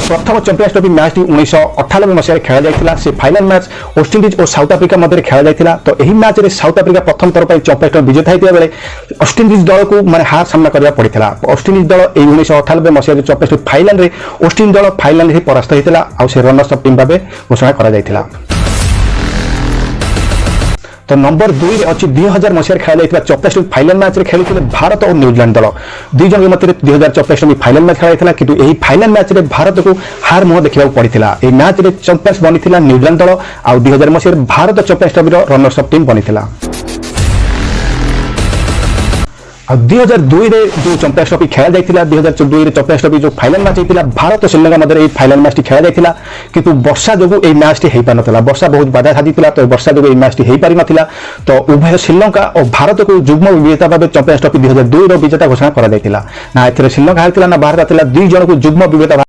प्रथम champions trophy match 1998 मसीह खेला जाइतिला। से फाइनल मैच वेस्ट इंडीज और साउथ अफ्रीका मध्य खेला जाइतिला। तो यही मैच रे साउथ अफ्रीका प्रथम थर पर चैंपियंस ट्रॉफी विजेता होइतिबा बेले वेस्ट इंडीज दल को माने हार सामना करबा पड़िथिला। वेस्ट इंडीज दल 1998 मसीह चैंपियंस ट्रॉफी फाइनल रे वेस्ट इंडीज दल फाइनल रे परास्त होइतिला आ से रनर्स अप टीम भाबे घोषणा करा जाइतिला। तो नंबर 2 रे अछि 2000 मसीह खेला जाइतिबा चैंपियंस ट्रॉफी फाइनल मैच रे खेलिथिले भारत और न्यूजीलैंड दल। दुई जन के मध्य 2000 चैंपियंस ट्रॉफी फाइनल मैच खेला जाइतिला, किंतु एही फाइनल मैच रे भारत को हार मुह देखिबा पड़िथिला। ए मैच रे चैंपियंस बनिथिला न्यूजीलैंड दल आ 2000 मसीह भारत चैंपियंस ट्रॉफी रो रनर्स अप टीम बनिथिला। 2002 रे जो चैंपियंस ट्रॉफी खेला जाइतिला 2002 रे चैंपियंस ट्रॉफी जो फाइनल मैच होइतिला भारत और श्रीलंका मध्य फाइनल मैच खेला जाइतिला, किंतु वर्षा जो ए मैच टी हेइ पानतला। वर्षा बहुत बाधा साधितिला, तो वर्षा जो ए मैच टी हेइ पारि नथिला। तो उभय श्रीलंका और भारत को युग्म विजेता भाबे चैंपियंस ट्रॉफी 2002 रो विजेता घोषणा करा जाइतिला। ना एथरे श्रीलंका हारतिला ना भारत हारतिला, दुई जन को युग्म विजेता